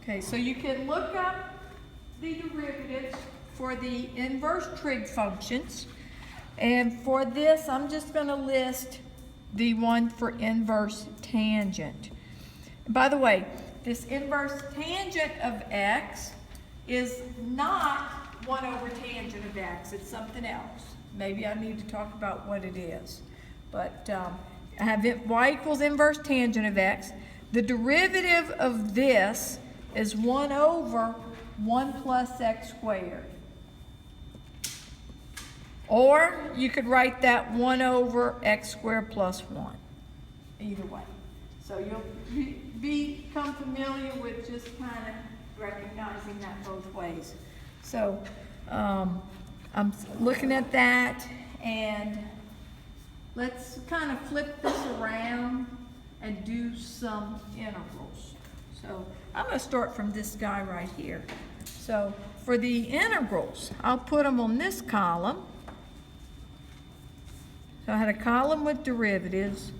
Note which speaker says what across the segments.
Speaker 1: Okay, so you can look up the derivatives for the inverse trig functions. And for this, I'm just going to list the one for inverse tangent. By the way, this inverse tangent of x is not 1 over tangent of x. It's something else. Maybe I need to talk about what it is. But I have y equals inverse tangent of x. The derivative of this is 1 over 1 plus x squared. Or you could write that 1 over x squared plus 1. Either way. So you'll become familiar with just kind of recognizing that both ways. So I'm looking at that, and let's kind of flip this around and do some integrals. So I'm going to start from this guy right here. So for the integrals, I'll put them on this column. So I had a column with derivatives.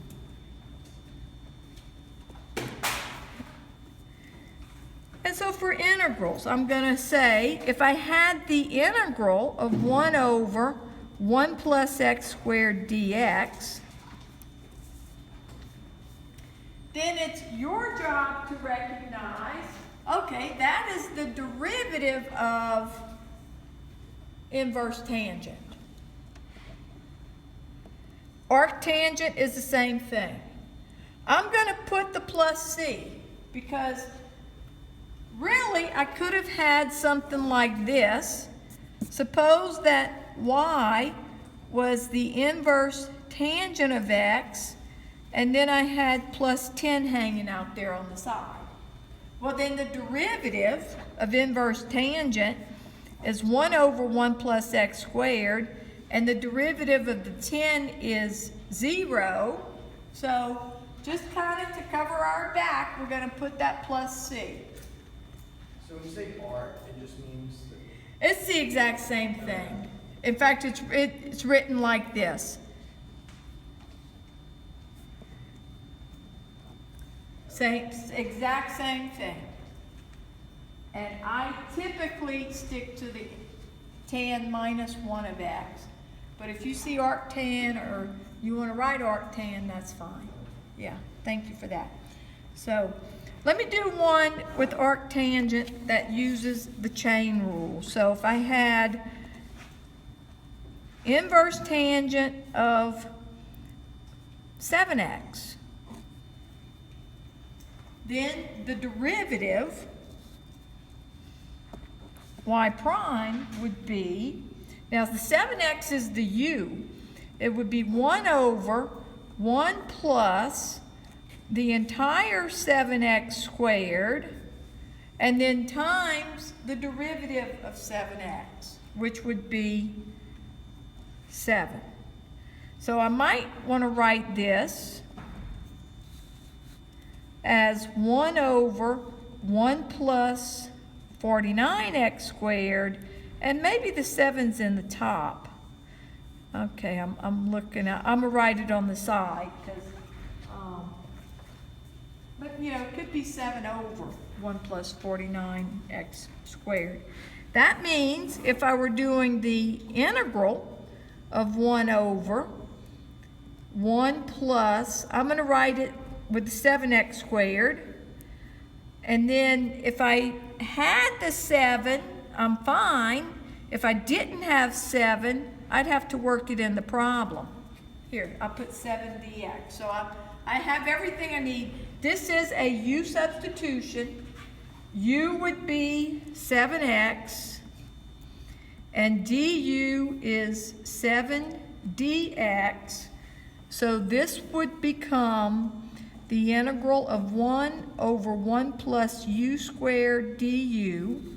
Speaker 1: And so for integrals, I'm going to say if I had the integral of 1 over 1 plus x squared dx, then it's your job to recognize, okay, that is the derivative of inverse tangent. Arctangent is the same thing. I'm going to put the plus c because really I could have had something like this. Suppose that y was the inverse tangent of x, and then I had plus 10 hanging out there on the side. Well, then the derivative of inverse tangent is 1 over 1 plus x squared, and the derivative of the 10 is 0. So just kind of to cover our back, we're going to put that plus c.
Speaker 2: So when you say arc, it just means that
Speaker 1: It's the exact same thing. In fact, it's written like this. Exact same thing. And I typically stick to the tan minus 1 of x. But if you see arctan or you want to write arctan, that's fine. Yeah, thank you for that. So let me do one with arctangent that uses the chain rule. So if I had inverse tangent of 7x, then the derivative, y prime, would be, now the 7x is the u, it would be 1 over 1 plus the entire 7x squared, and then times the derivative of 7x, which would be 7. So I might want to write this as 1 over 1 plus 49x squared, and maybe the 7's in the top. Okay, I'm looking at, I'm going to write it on the side, because, but you know, it could be 7 over 1 plus 49x squared. That means if I were doing the integral of 1 over 1 plus, I'm going to write it with the 7x squared. And then if I had the 7, I'm fine. If I didn't have 7, I'd have to work it in the problem. Here, I'll put 7 dx. So I have everything I need. This is a u substitution. U would be 7x, and du is 7 dx. So this would become the integral of 1 over 1 plus u squared du.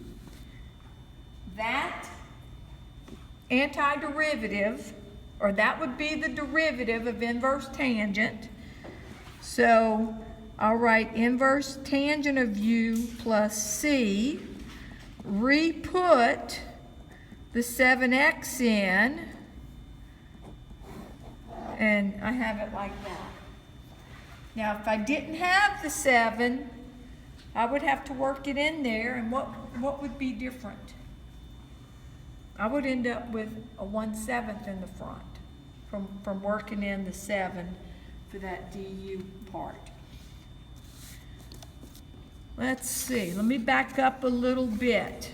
Speaker 1: That antiderivative, or that would be the derivative of inverse tangent. So I'll write inverse tangent of u plus c, re-put the 7x in, and I have it like that. Now, if I didn't have the 7, I would have to work it in there, and what would be different? I would end up with a 1/7 in the front from working in the 7 for that DU part. Let's see, let me back up a little bit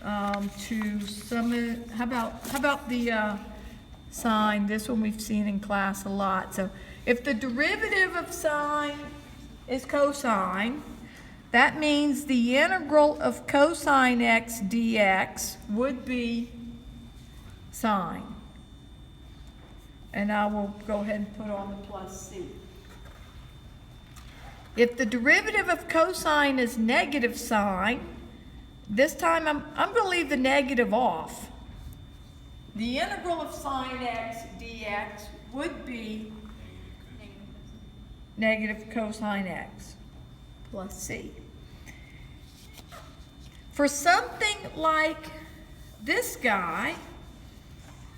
Speaker 1: to some of, how about the sine? This one we've seen in class a lot. So if the derivative of sine is cosine, that means the integral of cosine x dx would be sine. And I will go ahead and put on the plus c. If the derivative of cosine is negative sine, this time I'm going to leave the negative off. The integral of sine x dx would be negative cosine x plus c. For something like this guy,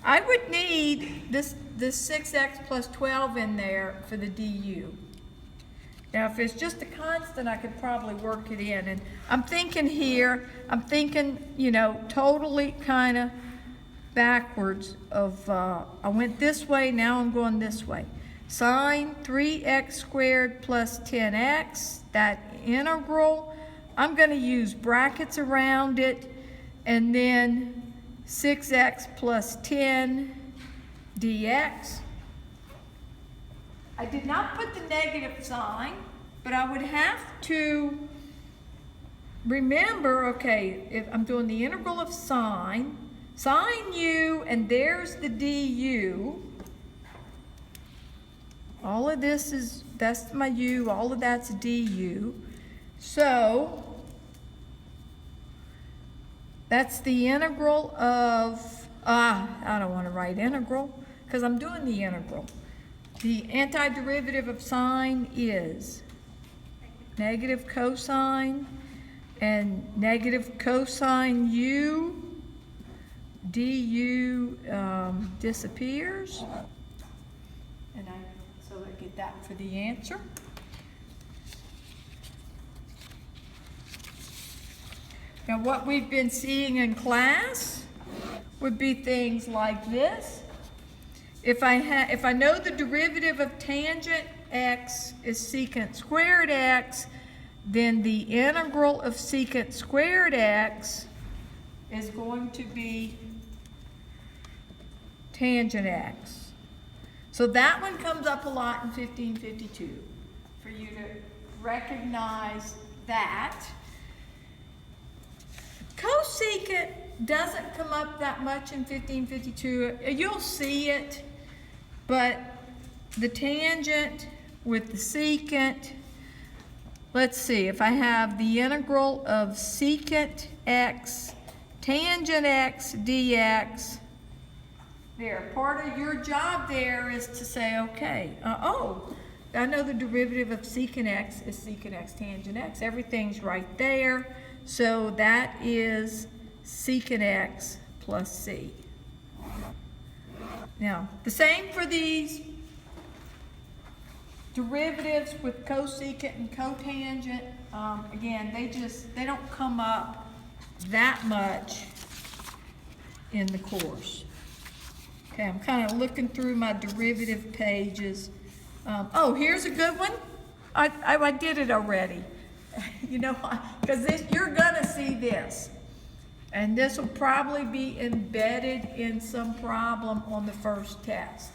Speaker 1: I would need this 6x plus 12 in there for the du. Now, if it's just a constant, I could probably work it in. And I'm thinking here, you know, totally kind of backwards of, I went this way, now I'm going this way. Sine 3x squared plus 10x, that integral, I'm going to use brackets around it, and then 6x plus 10 dx. I did not put the negative sign, but I would have to remember, okay, if I'm doing the integral of sine u, and there's the du. All of this is, that's my u, all of that's du. So, that's the integral of, I don't want to write integral, because I'm doing the integral. The antiderivative of sine is negative cosine, and negative cosine u, du disappears. And so I get that for the answer. Now what we've been seeing in class would be things like this. If I know the derivative of tangent x is secant squared x, then the integral of secant squared x is going to be tangent x. So that one comes up a lot in 1552 for you to recognize that. Cosecant doesn't come up that much in 1552. You'll see it, but the tangent with the secant, let's see, if I have the integral of secant x, tangent x dx, there, part of your job there is to say, okay, I know the derivative of secant x is secant x tangent x. Everything's right there. So that is secant x plus c. Now, the same for these derivatives with cosecant and cotangent. Again, they don't come up that much in the course. Okay, I'm kind of looking through my derivative pages. Here's a good one. I did it already. You know, because you're gonna see this. And this will probably be embedded in some problem on the first test.